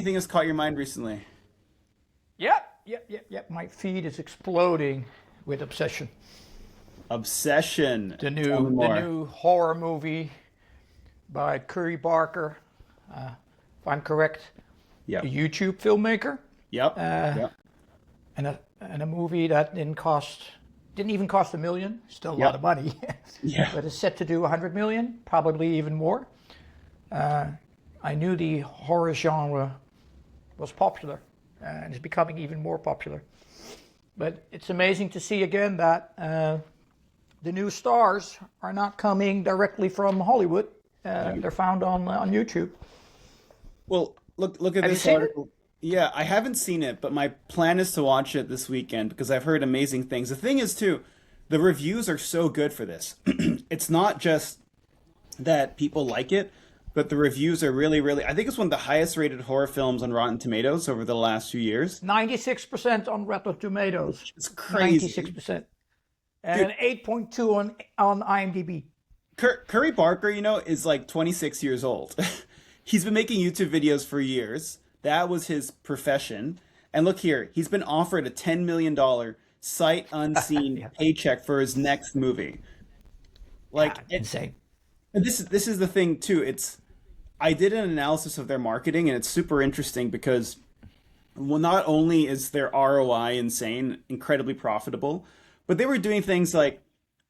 Anything has caught your mind recently? Yep. My feed is exploding with Obsession. Obsession. The Tell me new the more. new horror movie by Curry Barker, if I'm correct, a Yep. YouTube filmmaker, Yep. uh, Yep. and a movie that didn't even cost $1 million. Still a lot Yep. of money, Yeah. but is set to do 100 million, probably even more. I knew the horror genre was popular and is becoming even more popular. But it's amazing to see again that the new stars are not coming directly from Hollywood. They're found on YouTube. Well, look at Have you this seen it? article. Yeah, I haven't seen it, but my plan is to watch it this weekend because I've heard amazing things. The thing is, too, the reviews are so good for this. It's not just that people like it, but the reviews are really, really. I think it's one of the highest rated horror films on Rotten Tomatoes over the last few years. 96% on Rotten Tomatoes. It's crazy. 96%. And Dude, an 8.2 on IMDb. Curry Barker, is like 26 years old. He's been making YouTube videos for years. That was his profession. And look here, he's been offered a $10 million sight unseen Yeah, paycheck for his next movie. yeah, Like it, insane. and this is the thing too. I did an analysis of their marketing and it's super interesting because well, not only is their ROI insane, incredibly profitable, but they were doing things like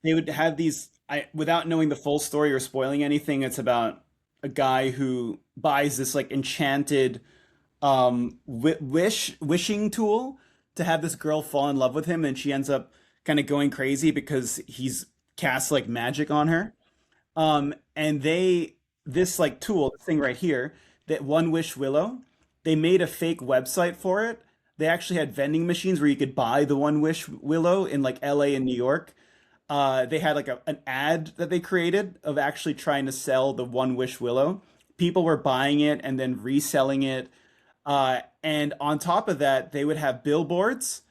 they would have these without knowing the full story or spoiling anything, it's about a guy who buys this like enchanted wishing tool to have this girl fall in love with him and she ends up kind of going crazy because he's cast like magic on her. And this like tool, this thing right here, that One Wish Willow, they made a fake website for it. They actually had vending machines where you could buy the One Wish Willow in like LA and New York. They had like an ad that they created of actually trying to sell the One Wish Willow. People were buying it and then reselling it. And on top of that, they would have billboards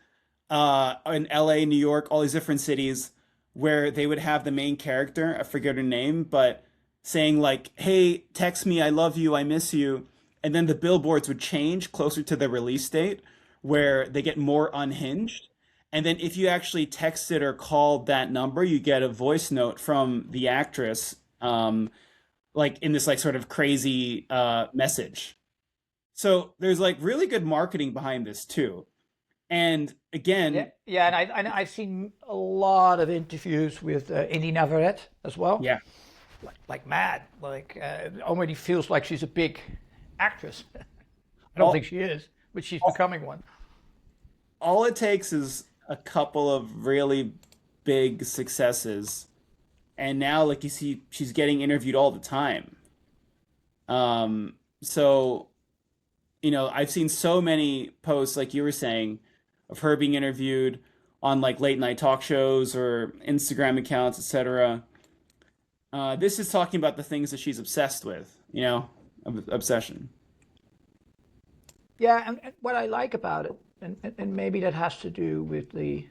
in LA, New York, all these different cities where they would have the main character, I forget her name, but saying like, "Hey, text me, I love you, I miss you." And then the billboards would change closer to the release date where they get more unhinged. And then if you actually texted or called that number, you get a voice note from the actress, like in this like sort of crazy message. So there's like really good marketing behind this too. And Yeah, again, yeah, I've seen a lot of interviews with Indy Navarrete as well. yeah, Like mad. Like it already feels like she's a big actress. I don't think all she is, but she's becoming one. all it takes is a couple of really big successes, and now like you see, she's getting interviewed all the time. So I've seen so many posts, like you were saying, of her being interviewed on like late night talk shows or Instagram accounts, etc. This is talking about the things that she's obsessed with, obsession. Yeah, and what I like about it, and maybe that has to do with the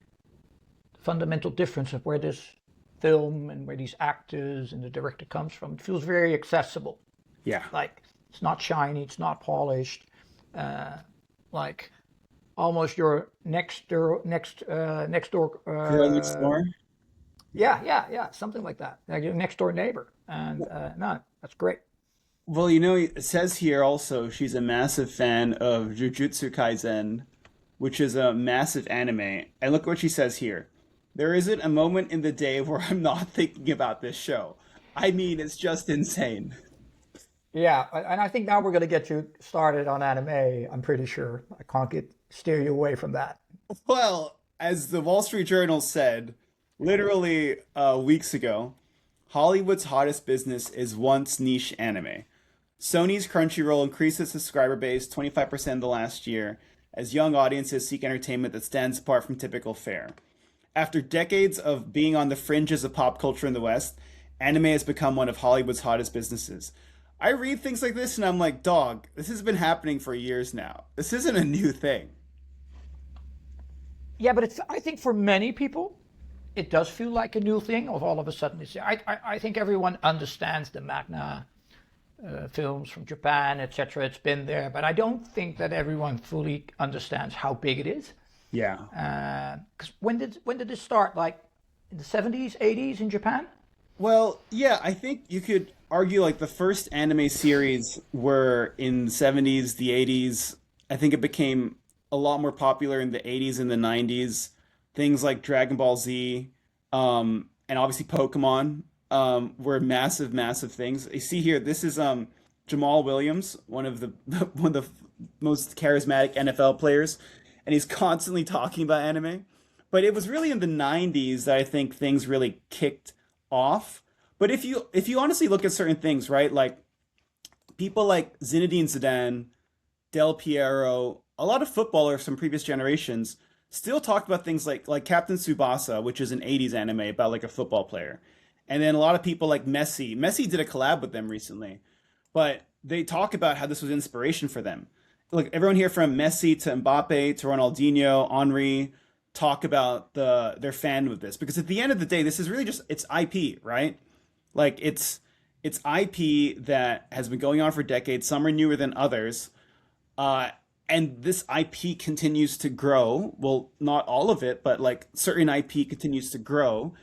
fundamental difference of where this film and where these actors and the director comes from. It feels very accessible. Yeah. Like it's not shiny, it's not polished. Like almost your next door. Girl next door. Yeah, something like that. Like your next door neighbor, and no, that's great. Well, it says here also she's a massive fan of Jujutsu Kaisen, which is a massive anime. And look what she says here. There isn't a moment in the day where I'm not thinking about this show. I mean, it's just insane. Yeah, and I think now we're going to get you started on anime. I'm pretty sure I can't get steer you away from that. Well, as the Wall Street Journal said, literally weeks ago, Hollywood's hottest business is once niche anime. Sony's Crunchyroll increased its subscriber base 25% in the last year as young audiences seek entertainment that stands apart from typical fare. After decades of being on the fringes of pop culture in the West, anime has become one of Hollywood's hottest businesses. I read things like this and I'm like, dog, this has been happening for years now. This isn't a new thing. Yeah, but I think for many people, it does feel like a new thing. Of all of a sudden, I think everyone understands the magna films from Japan, etc. It's been there, but I don't think that everyone fully understands how big it is. Yeah. Because when did this start? Like in the 70s, 80s in Japan? Well, yeah, I think you could argue like the first anime series were in the 70s, the 80s. I think it became a lot more popular in the 80s and the 90s. Things like Dragon Ball Z, and obviously Pokemon, were massive, massive things. You see here, this is Jamal Williams, one of the one of the most charismatic NFL players, and he's constantly talking about anime. But it was really in the 90s that I think things really kicked off. But if you honestly look at certain things, right? Like people like Zinedine Zidane, Del Piero, a lot of footballers from previous generations still talked about things like Captain Tsubasa, which is an 80s anime about like a football player. And then a lot of people like Messi. Messi did a collab with them recently, but they talk about how this was inspiration for them. Like everyone here from Messi to Mbappe to Ronaldinho, Henri, talk about their fan with this because at the end of the day, this is really just it's IP, right? Like it's IP that has been going on for decades. Some are newer than others, and this IP continues to grow. Well, not all of it, but like certain IP continues to grow.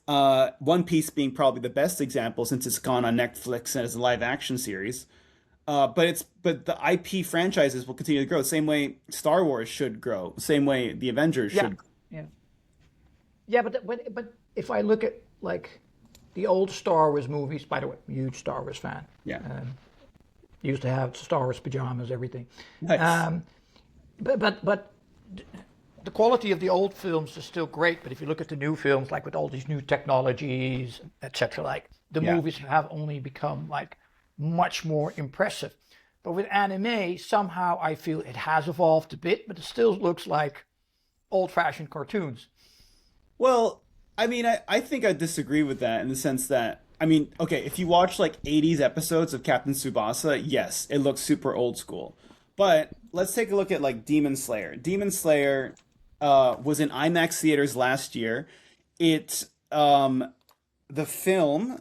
One Piece being probably the best example since it's gone on Netflix and as a live action series. But the IP franchises will continue to grow. Same way Star Wars should grow. Same way the Avengers Yeah, should. yeah, yeah. But if I look at like the old Star Wars movies, by the way, huge Star Wars fan. Yeah. Used to have Star Wars pajamas, everything. Nice. But the quality of the old films is still great. But if you look at the new films, like with all these new technologies, etc., like the Yeah. movies have only become like much more impressive. But with anime, somehow I feel it has evolved a bit, but it still looks like old-fashioned cartoons. Well, I mean, I think I disagree with that in the sense that, I mean, okay, if you watch like 80s episodes of Captain Tsubasa, yes, it looks super old school. But let's take a look at like Demon Slayer. Demon Slayer was in IMAX theaters last year. It, the film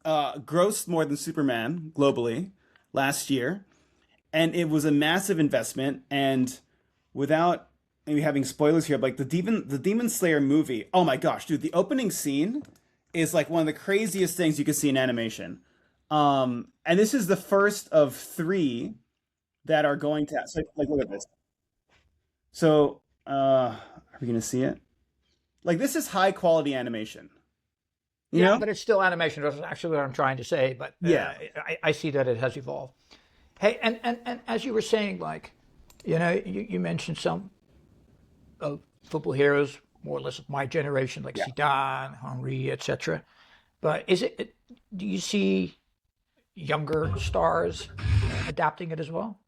grossed more than Superman globally last year. And it was a massive investment. And without maybe having spoilers here, like the Demon Slayer movie. Oh my gosh, dude, the opening scene is like one of the craziest things you could see in animation. And this is the first of three that are going to. So, like, look at this. So, are we gonna see it? Like, this is high quality animation. You Yeah, know? but it's still animation. That's actually what I'm trying to say. But Yeah. I see that it has evolved. Hey, and as you were saying, like, you mentioned some football heroes, more or less of my generation, like Yeah. Zidane, Henri, etc. But do you see younger stars adapting it as well?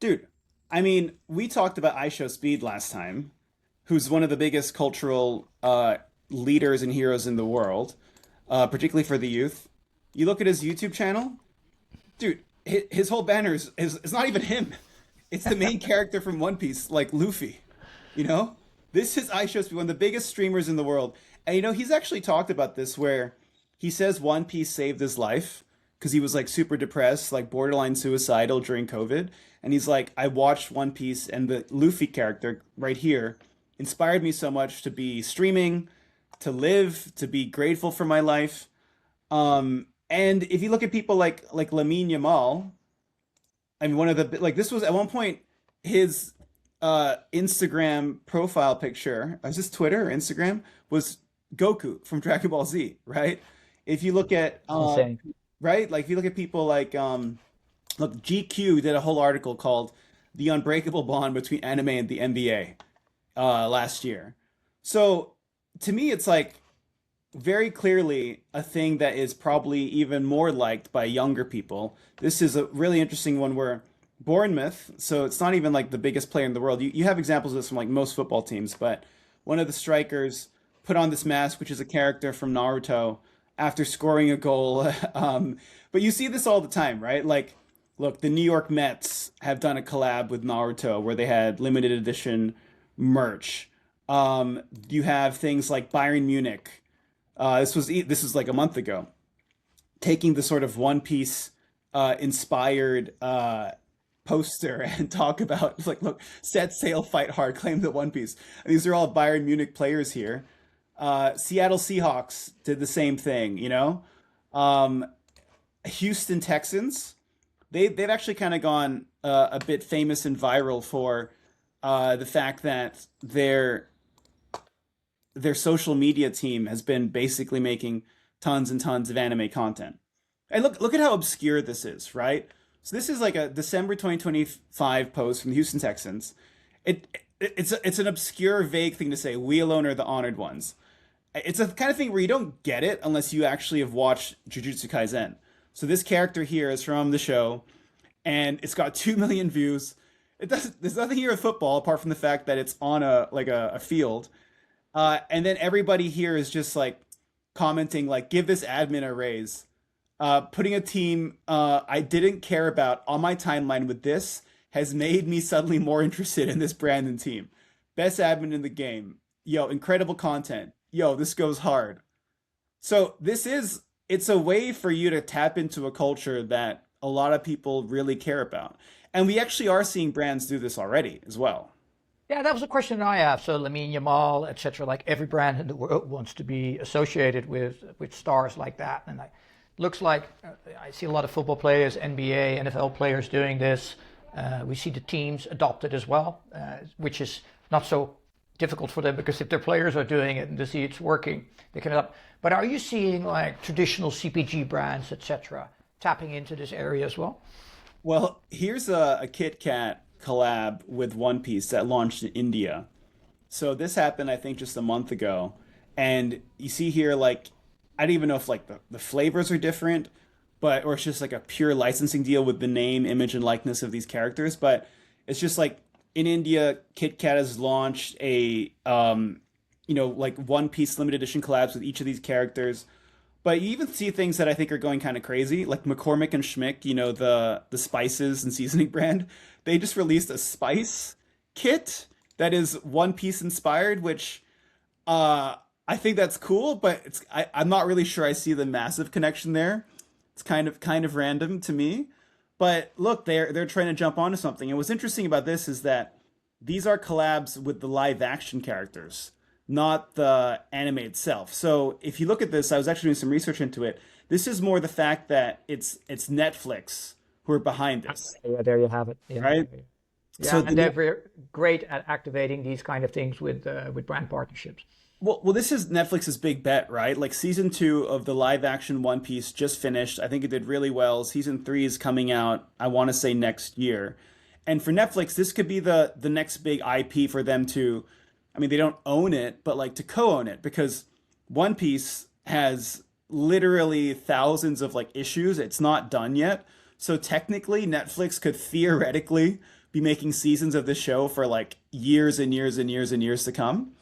Dude, I mean, we talked about iShowSpeed last time, who's one of the biggest cultural leaders and heroes in the world, particularly for the youth. You look at his YouTube channel, dude, his whole banner is not even him. It's the main character from One Piece, like Luffy. You know, this is iShowSpeed, one of the biggest streamers in the world, and he's actually talked about this where he says One Piece saved his life because he was like super depressed, like borderline suicidal during COVID, and he's like, I watched One Piece, and the Luffy character right here inspired me so much to be streaming, to live, to be grateful for my life. And if you look at people like Lamine Yamal, I mean, one of the like this was at one point his Instagram profile picture, was this Twitter or Instagram, was Goku from Dragon Ball Z, right? If you look at It's insane. right, like if you look at people like look, GQ did a whole article called "The Unbreakable Bond Between Anime and the NBA" last year. So to me, it's like very clearly a thing that is probably even more liked by younger people. This is a really interesting one where Bournemouth, so it's not even like the biggest player in the world. You have examples of this from like most football teams, but one of the strikers put on this mask, which is a character from Naruto, after scoring a goal. But you see this all the time, right? Like, look, the New York Mets have done a collab with Naruto where they had limited edition merch. You have things like Bayern Munich. This was like a month ago, taking the sort of One Piece inspired poster and talk about like, look, set sail, fight hard, claim the One Piece. And these are all Bayern Munich players here. Seattle Seahawks did the same thing, you know. Um, Houston Texans, they've actually kind of gone a bit famous and viral for the fact that their social media team has been basically making tons and tons of anime content. And look at how obscure this is, right? So this is like a December 2025 post from the Houston Texans. It's an obscure, vague thing to say. We alone are the honored ones. It's a kind of thing where you don't get it unless you actually have watched Jujutsu Kaisen. So this character here is from the show, and it's got 2 million views. It does. There's nothing here with football apart from the fact that it's on a field, and then everybody here is just like commenting like, "Give this admin a raise." Putting a team I didn't care about on my timeline with this has made me suddenly more interested in this Brandon team. Best admin in the game. Yo, incredible content. Yo, this goes hard. So it's a way for you to tap into a culture that a lot of people really care about. And we actually are seeing brands do this already as well. Yeah, that was a question I have. So Lamine Yamal, etc. Like every brand in the world wants to be associated with stars like that, and looks like I see a lot of football players, NBA, NFL players doing this. We see the teams adopt it as well, which is not so difficult for them because if their players are doing it and they see it's working, they can adopt. But are you seeing like traditional CPG brands, etc., tapping into this area as well? Well, here's a Kit Kat collab with One Piece that launched in India. So this happened, I think, just a month ago. And you see here, like, I don't even know if like the flavors are different, but or it's just like a pure licensing deal with the name, image, and likeness of these characters. But it's just like in India, Kit Kat has launched a like One Piece limited edition collabs with each of these characters. But you even see things that I think are going kind of crazy, like McCormick and Schmick, the spices and seasoning brand. They just released a spice kit that is One Piece inspired, which I think that's cool, but I'm not really sure I see the massive connection there. It's kind of random to me. But look, they're trying to jump onto something. And what's interesting about this is that these are collabs with the live action characters, not the anime itself. So if you look at this, I was actually doing some research into it. This is more the fact that it's Netflix who are behind this, Yeah, there you have it. Yeah, right? yeah, So and they're very great at activating these kind of things with brand partnerships. well, this is Netflix's big bet, right? Like season 2 of the live action One Piece just finished. I think it did really well. Season 3 is coming out, I want to say next year. And for Netflix, this could be the next big IP for them to, I mean, they don't own it, but like to co-own it because One Piece has literally thousands of like issues. It's not done yet. So technically, Netflix could theoretically be making seasons of this show for like years and years and years and years to come.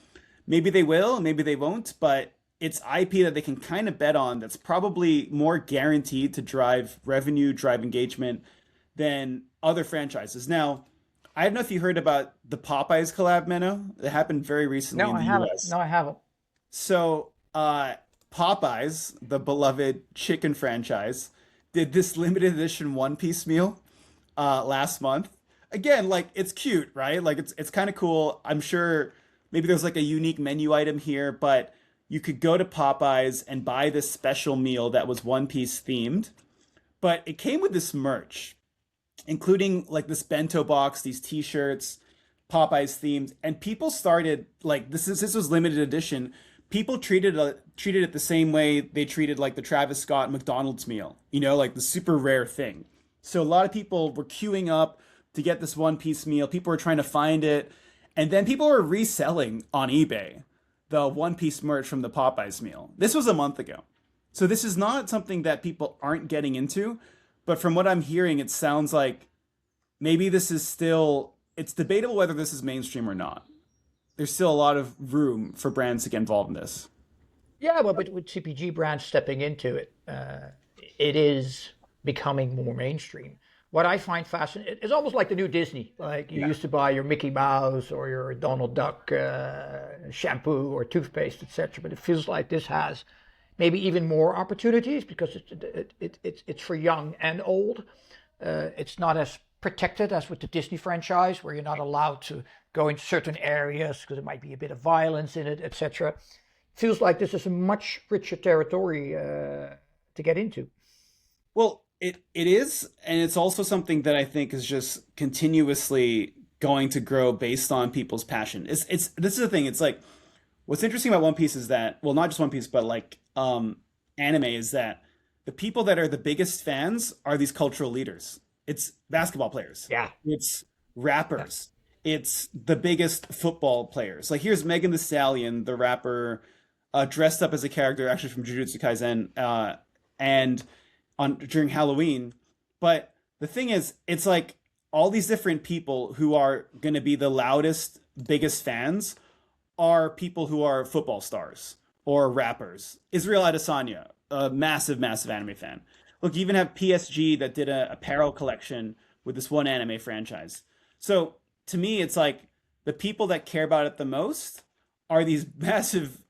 Maybe they will, maybe they won't, but it's IP that they can kind of bet on that's probably more guaranteed to drive revenue, drive engagement than other franchises. Now, I don't know if you heard about the Popeyes collab, Menno. It happened very recently No, in I the haven't. US. No, I haven't. So, Popeyes, the beloved chicken franchise, did this limited edition One Piece meal last month. Again, like it's cute, right? Like it's kind of cool. I'm sure maybe there's like a unique menu item here, but you could go to Popeyes and buy this special meal that was One Piece themed. But it came with this merch, including like this bento box, these t-shirts, Popeyes themed, and people started like this was limited edition. People treated it the same way they treated like the Travis Scott McDonald's meal, like the super rare thing. So a lot of people were queuing up to get this One Piece meal. People were trying to find it, and then people were reselling on eBay the One Piece merch from the Popeyes meal. This was a month ago. So this is not something that people aren't getting into, but from what I'm hearing, it sounds like maybe this is still, it's debatable whether this is mainstream or not. There's still a lot of room for brands to get involved in this. Yeah, well, but with CPG brands stepping into it, it is becoming more mainstream. What I find fascinating, it's almost like the new Disney. Like you used to buy your Mickey Mouse or your Donald Duck shampoo or toothpaste, etc. But it feels like this has maybe even more opportunities because it's for young and old. It's not as protected as with the Disney franchise, where you're not allowed to go into certain areas because there might be a bit of violence in it, etc. Feels like this is a much richer territory to get into. Well, it is, and it's also something that I think is just continuously going to grow based on people's passion. It's this is the thing. It's like what's interesting about One Piece is that, well, not just One Piece, but like anime, is that the people that are the biggest fans are these cultural leaders. It's basketball players. Yeah. It's rappers. It's the biggest football players. Like here's Megan Thee Stallion, the rapper, dressed up as a character actually from Jujutsu Kaisen, and on during Halloween. But the thing is, it's like all these different people who are going to be the loudest, biggest fans are people who are football stars or rappers. Israel Adesanya, a massive, massive anime fan. Look, you even have PSG that did a apparel collection with this one anime franchise. So to me, it's like the people that care about it the most are these massive.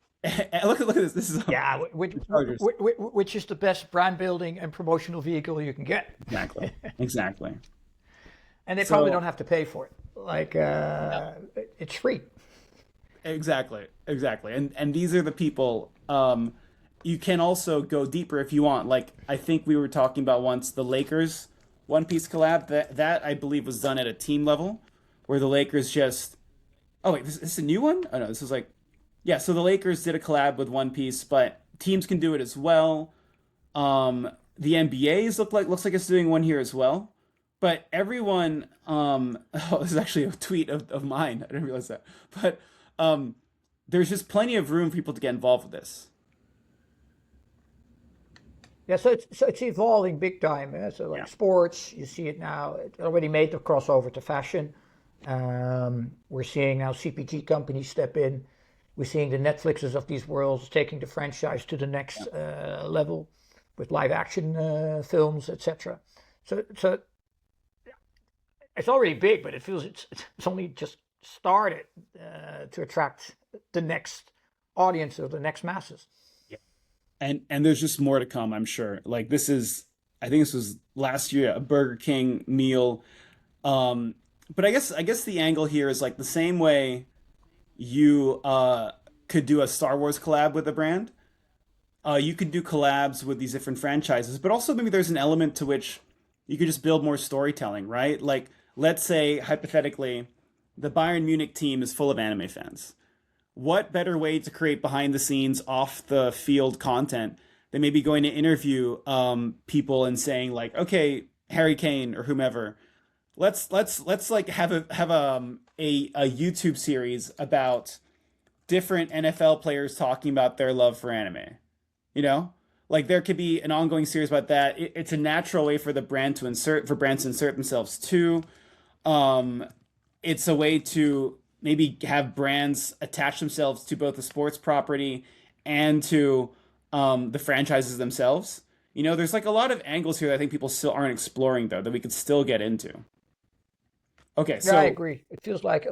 Look at this. This is Yeah, which is the best brand building and promotional vehicle you can get. exactly, exactly. And they So probably don't have to pay for it. Like it's free. exactly, exactly. And these are the people. You can also go deeper if you want. Like I think we were talking about once the Lakers One Piece collab. That I believe was done at a team level, where the Lakers just. Oh wait, this is a new one? Oh no, this is like. Yeah, so the Lakers did a collab with One Piece, but teams can do it as well. The NBA's looks like it's doing one here as well. But everyone, oh, this is actually a tweet of mine. I didn't realize that. But there's just plenty of room for people to get involved with this. Yeah, so it's evolving big time. So like Yeah. sports, you see it now. It already made the crossover to fashion. We're seeing now CPG companies step in. We're seeing the Netflixes of these worlds taking the franchise to the next level with live action films, etc. So it's already big, but it feels it's only just started to attract the next audience or the next masses. Yeah. And there's just more to come, I'm sure. Like this is, I think this was last year, a Burger King meal. But I guess the angle here is like the same way you could do a Star Wars collab with a brand. You could do collabs with these different franchises, but also maybe there's an element to which you could just build more storytelling, right? Like, let's say hypothetically, the Bayern Munich team is full of anime fans. What better way to create behind the scenes, off the field content than maybe going to interview people and saying like, okay, Harry Kane or whomever, let's like have a YouTube series about different NFL players talking about their love for anime. You know, like there could be an ongoing series about that. It's a natural way for the brand to insert for brands to insert themselves too. Um, it's a way to maybe have brands attach themselves to both the sports property and to the franchises themselves. You know, there's like a lot of angles here that I think people still aren't exploring though that we could still get into. Okay, Yeah, I so agree. It feels like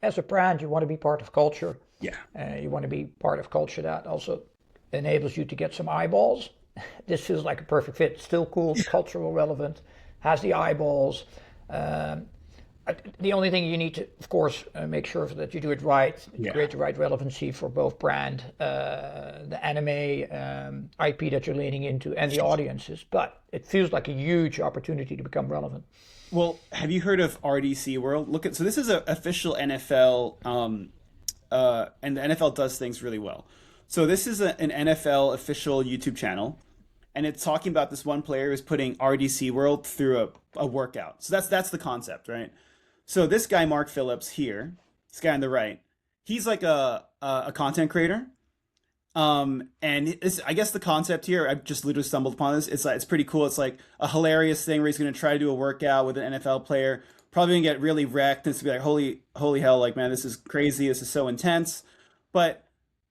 as a brand, you want to be part of culture. yeah, You want to be part of culture that also enables you to get some eyeballs. This feels like a perfect fit. Still cool, cultural relevant, has the eyeballs. Um, the only thing you need to, of course, make sure that you do it right, yeah. create the right relevancy for both brand, the anime IP that you're leaning into, and the audiences. But it feels like a huge opportunity to become relevant. Well, have you heard of RDC World? Look at so this is an official NFL, and the NFL does things really well. So this is an NFL official YouTube channel, and it's talking about this one player who's putting RDC World through a workout. So that's the concept, right? So this guy Mark Phillips here, this guy on the right, he's like a content creator. And I guess the concept here, I just literally stumbled upon this. It's like it's pretty cool. It's like a hilarious thing where he's going to try to do a workout with an NFL player, probably gonna get really wrecked. And it's gonna be like, holy hell, like man, this is crazy. This is so intense. But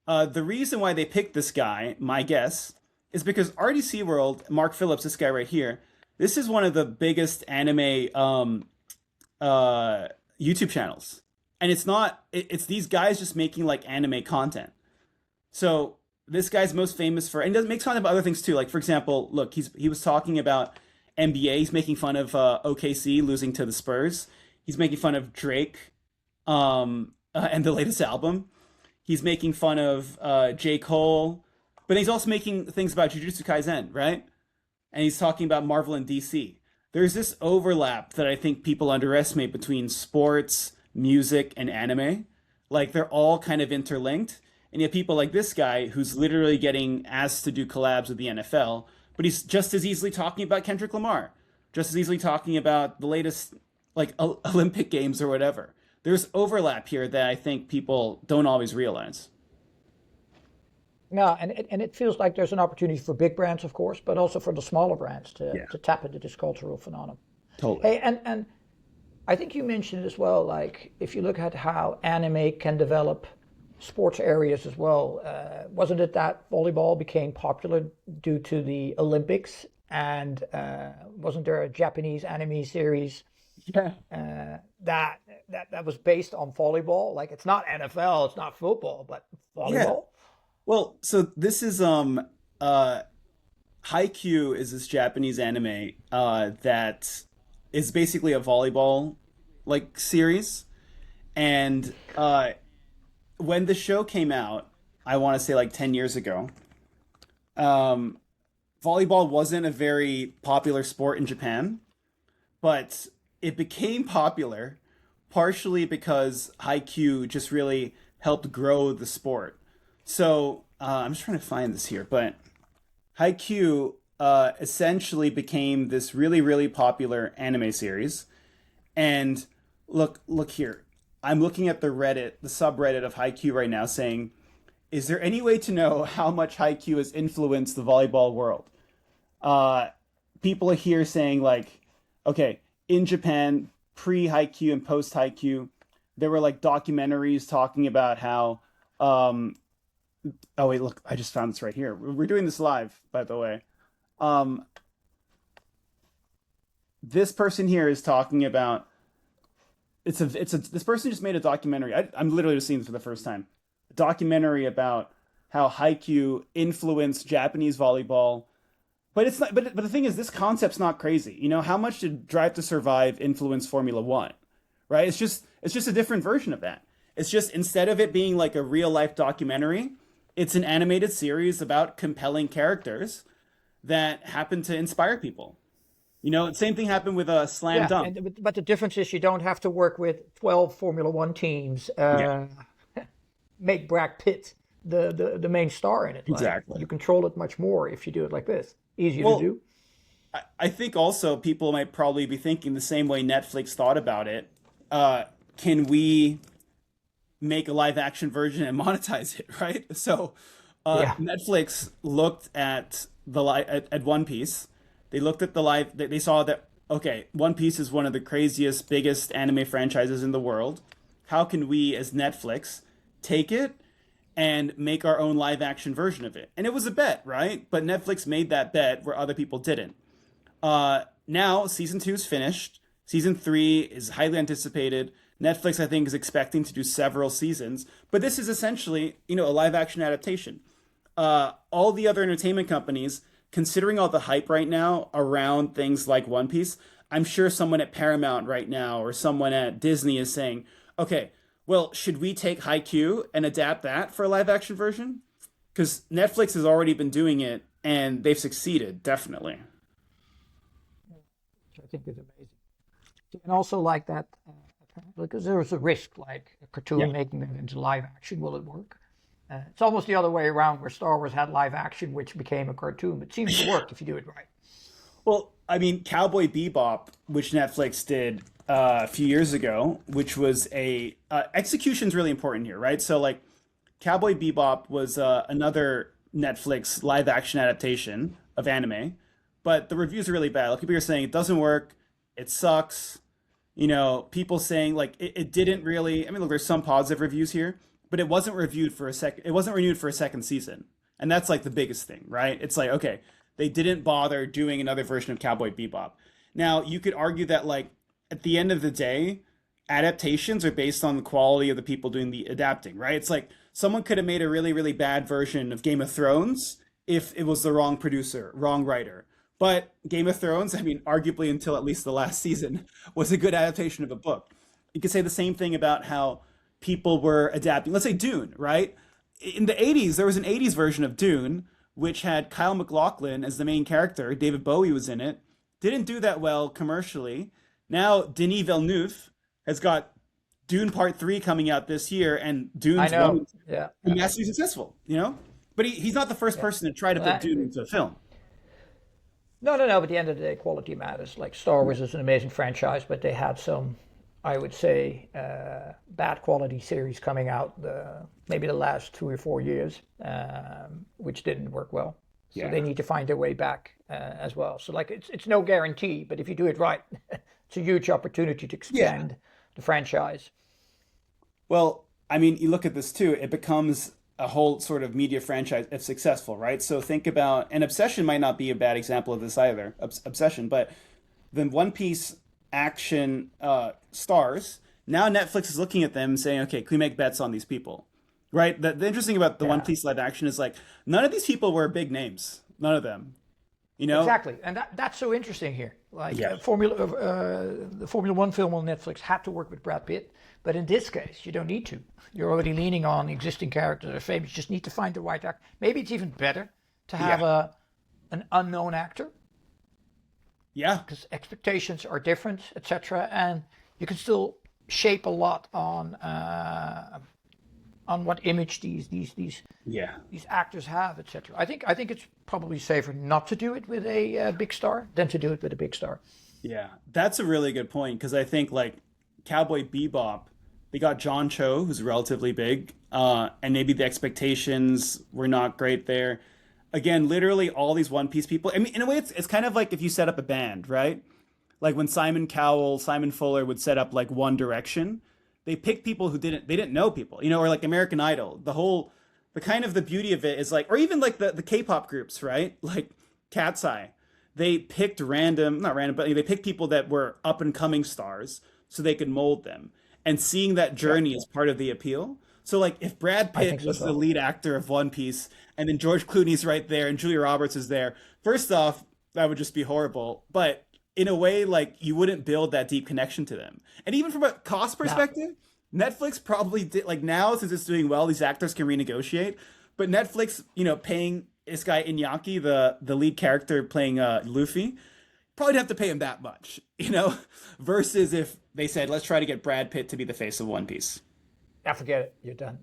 the reason why they picked this guy, my guess, is because RDC World, Mark Phillips, this guy right here, this is one of the biggest anime YouTube channels, and it's not. It's these guys just making like anime content. So this guy's most famous for, and he does makes fun of other things too. Like for example, look, he was talking about NBA. He's making fun of OKC losing to the Spurs. He's making fun of Drake, and the latest album. He's making fun of J. Cole, but he's also making things about Jujutsu Kaisen, right? And he's talking about Marvel and DC. There's this overlap that I think people underestimate between sports, music, and anime. Like they're all kind of interlinked. And you have people like this guy who's literally getting asked to do collabs with the NFL, but he's just as easily talking about Kendrick Lamar, just as easily talking about the latest like Olympic Games or whatever. There's overlap here that I think people don't always realize. Yeah, and it feels like there's an opportunity for big brands, of course, but also for the smaller brands Yeah, to tap into this cultural phenomenon. totally. Hey, and I think you mentioned as well, like if you look at how anime can develop sports areas as well, wasn't it that volleyball became popular due to the Olympics? And wasn't there a Japanese anime series Yeah. that was based on volleyball? Like it's not NFL, it's not football, but Yeah. volleyball. Well, so this is Haikyuu is this Japanese anime that is basically a volleyball like series. And when the show came out, I want to say like 10 years ago, um, volleyball wasn't a very popular sport in Japan, but it became popular partially because Haikyuu just really helped grow the sport. So I'm just trying to find this here, but Haikyuu essentially became this really, really popular anime series. And look here. I'm looking at the Reddit, the subreddit of Haikyuu right now, saying, "Is there any way to know how much Haikyuu has influenced the volleyball world?" Uh, People are here saying like, okay, in Japan, pre Haikyuu and post Haikyuu, there were like documentaries talking about how. Oh wait, look, I just found this right here. We're doing this live, by the way. Um, this person here is talking about this person just made a documentary. I'm literally just seeing this for the first time. A documentary about how Haikyuu influenced Japanese volleyball. But it's not. But the thing is, this concept's not crazy. You know, how much did Drive to Survive influence Formula One? Right? It's just a different version of that. It's just instead of it being like a real life documentary, it's an animated series about compelling characters that happen to inspire people. You know, same thing happened with a Slam Yeah, Dunk. and but the difference is you don't have to work with 12 Formula One teams. Yeah, Make Brad Pitt the main star in it. Like exactly. you control it much more if you do it like this. Easier to Well, do. I think also people might probably be thinking the same way Netflix thought about it. Can we make a live action version and monetize it, right? So Yeah. Netflix looked at at One Piece. They looked at the live. They saw that okay, One Piece is one of the craziest, biggest anime franchises in the world. How can we, as Netflix, take it and make our own live action version of it? And it was a bet, right? But Netflix made that bet where other people didn't. Now season two is finished. Season three is highly anticipated. Netflix, I think, is expecting to do several seasons, but this is essentially, you know, a live action adaptation. All the other entertainment companies, considering all the hype right now around things like One Piece, I'm sure someone at Paramount right now or someone at Disney is saying, okay, well, should we take Haikyuu and adapt that for a live action version? Because Netflix has already been doing it and they've succeeded, definitely. Which I think is amazing. And also like that, because there was a risk, like a Yeah. cartoon making that into live action. Will it work? It's almost the other way around, where Star Wars had live action, which became a cartoon. It seems to work if you do it right. Well, I mean, Cowboy Bebop, which Netflix did a few years ago, which was a execution's really important here, right? So, like, Cowboy Bebop was another Netflix live action adaptation of anime, but the reviews are really bad. Like, people are saying it doesn't work, it sucks. You know, people saying like it didn't really. I mean, look, there's some positive reviews here, but it wasn't reviewed for a second. It wasn't renewed for a second season, and that's like the biggest thing, right? It's like okay, they didn't bother doing another version of Cowboy Bebop. Now, you could argue that like at the end of the day, adaptations are based on the quality of the people doing the adapting, right? It's like someone could have made a really, really bad version of Game of Thrones if it was the wrong producer, wrong writer. But Game of Thrones, I mean, arguably until at least the last season, was a good adaptation of a book. You could say the same thing about how people were adapting. Let's say Dune, right? In the 80s, there was an 80s version of Dune, which had Kyle MacLachlan as the main character. David Bowie was in it. Didn't do that well commercially. Now, Denis Villeneuve has got Dune Part 3 coming out this year, and I Dune's know. one Yeah. massively successful, you know? But he's not the first person to try to put Dune into a film. No, no, no. But at the end of the day, quality matters. Like Star Wars is an amazing franchise, but they had some, I would say, bad quality series coming out maybe the last 2 or 4 years, which didn't work well. So they need to find their way back as well. So like it's no guarantee, but if you do it right, it's a huge opportunity to expand the franchise. Well, I mean, you look at this too, it becomes a whole sort of media franchise if successful, right? So think about, and Obsession might not be a bad example of this either, Obsession, but the One Piece action stars, now Netflix is looking at them and saying, okay, can we make bets on these people? Right? The interesting about the One Piece live action is like, none of these people were big names. None of them. You know? Exactly, and that's so interesting here. Like the Formula One film on Netflix had to work with Brad Pitt, but in this case, you don't need to. You're already leaning on existing characters that are famous. You just need to find the right actor. Maybe it's even better to have an unknown actor. Yeah, because expectations are different, etc., and you can still shape a lot on what image these actors have, etc. I think it's probably safer not to do it with a big star than to do it with a big star. Yeah, that's a really good point because I think like Cowboy Bebop, they got John Cho, who's relatively big, and maybe the expectations were not great there. Again, literally all these One Piece people. I mean, in a way, it's kind of like if you set up a band, right? Like when Simon Cowell, Simon Fuller would set up like One Direction, they picked people who didn't know people, you know, or like American Idol. The kind of the beauty of it is like, or even like the K-pop groups, right? Like Cat's Eye, they picked not random, but they picked people that were up and coming stars so they could mold them. And seeing that journey is part of the appeal. So like if Brad Pitt was the lead actor of One Piece and then George Clooney's right there and Julia Roberts is there, first off, that would just be horrible. But in a way, like you wouldn't build that deep connection to them. And even from a cost perspective, Netflix probably did, like now since it's doing well, these actors can renegotiate. But Netflix, you know, paying this guy Iñaki, the lead character playing Luffy, probably didn't have to pay him that much, you know, versus if they said, let's try to get Brad Pitt to be the face of One Piece. I forget it. You're done.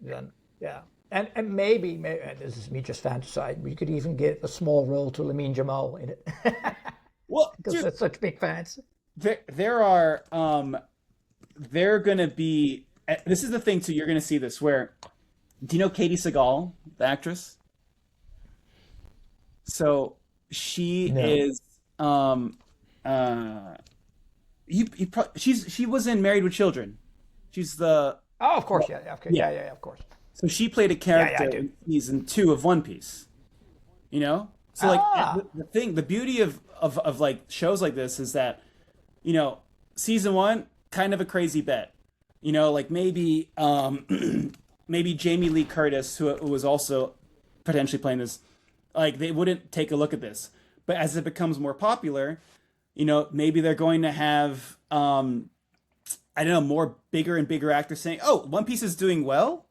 Yeah. And maybe this is me just fantasizing, but you could even get a small role to Lamine Yamal in it. Well, because they're such big fans. There are they're gonna be. This is the thing too. You're gonna see this where. Do you know Katie Sagal, the actress? So she is. She was in Married with Children. She's the. Oh, of course, yeah, okay, yeah, of course. So she played a character in season 2 of One Piece. You know, so like the beauty of like shows like this is that, you know, season 1 kind of a crazy bet. You know, like maybe maybe Jamie Lee Curtis, who was also potentially playing this, like they wouldn't take a look at this. But as it becomes more popular, you know, maybe they're going to have I don't know, more bigger and bigger actors saying, "Oh, One Piece is doing well.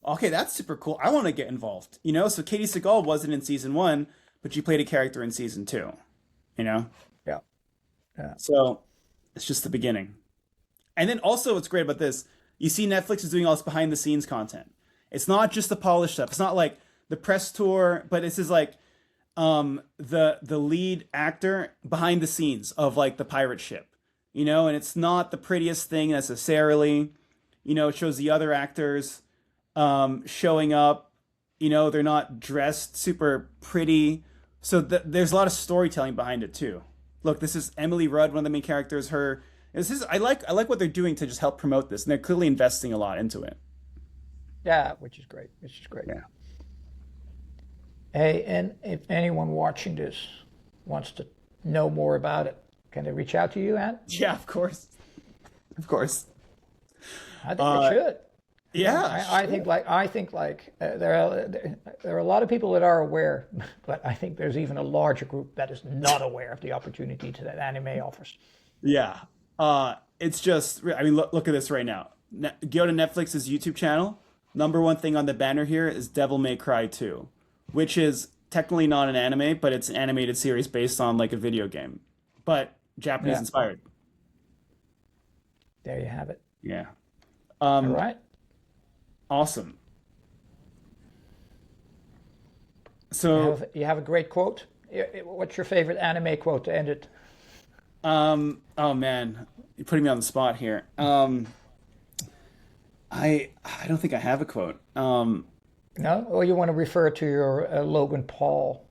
Okay, that's super cool. I want to get involved." You know, so Katie Sagal wasn't in season 1, but she played a character in season 2. You know, Yeah. so it's just the beginning. And then also, what's great about this, you see Netflix is doing all this behind the scenes content. It's not just the polished stuff. It's not like the press tour, but this is like the lead actor behind the scenes of like the pirate ship. You know, and it's not the prettiest thing necessarily. You know, it shows the other actors showing up. You know, they're not dressed super pretty. So there's a lot of storytelling behind it too. Look, this is Emily Rudd, one of the main characters. I like what they're doing to just help promote this, and they're clearly investing a lot into it. Yeah, which is great. Yeah. Hey, and if anyone watching this wants to know more about it, can they reach out to you, Ann? Yeah, of course. Of course. I think they should. Again, Yeah, I think like there are a lot of people that are aware, but I think there's even a larger group that is not aware of the opportunity that anime offers. yeah. It's just, I mean, look at this right now. Go to Netflix's YouTube channel. Number one thing on the banner here is Devil May Cry 2, which is technically not an anime, but it's an animated series based on like a video game, but Japanese Yeah, inspired. there you have it. Yeah. All Um, right. awesome. You So, have a great quote. What's your favorite anime quote to end it? oh man, you're putting me on the spot here. I don't think I have a quote. No, or you want to refer to your Logan Paul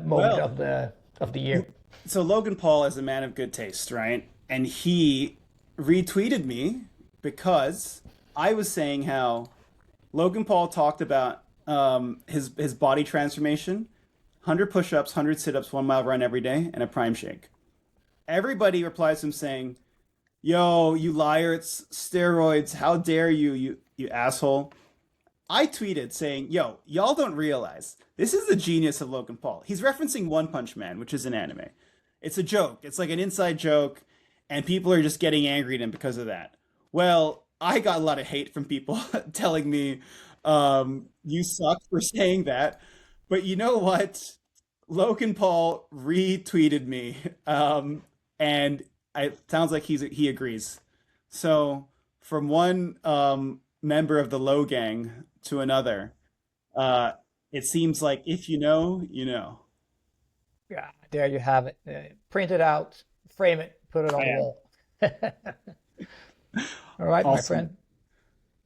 moment Well, of the year? so Logan Paul is a man of good taste, right? And he retweeted me because I was saying how Logan Paul talked about his body transformation, 100 push-ups, 100 sit-ups, 1 mile run every day, and a prime shake. Everybody replies to him saying, "Yo, you liar! It's steroids! How dare you, you asshole!" I tweeted saying, "Yo, y'all don't realize this is the genius of Logan Paul. He's referencing One Punch Man, which is an anime. It's a joke. It's like an inside joke, and people are just getting angry at him because of that." Well, I got a lot of hate from people telling me, "You suck for saying that." But you know what? Logan Paul retweeted me, and it sounds like he agrees. So from one member of the Low Gang to another, uh, it seems like if you know, you know. Yeah, there you have it. Print it out, frame it, put it on I the am wall. All right, my awesome. friend.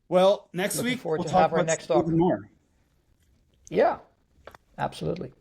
Well, next Looking week forward we'll to talk have our about next something talk. even more. Yeah, absolutely.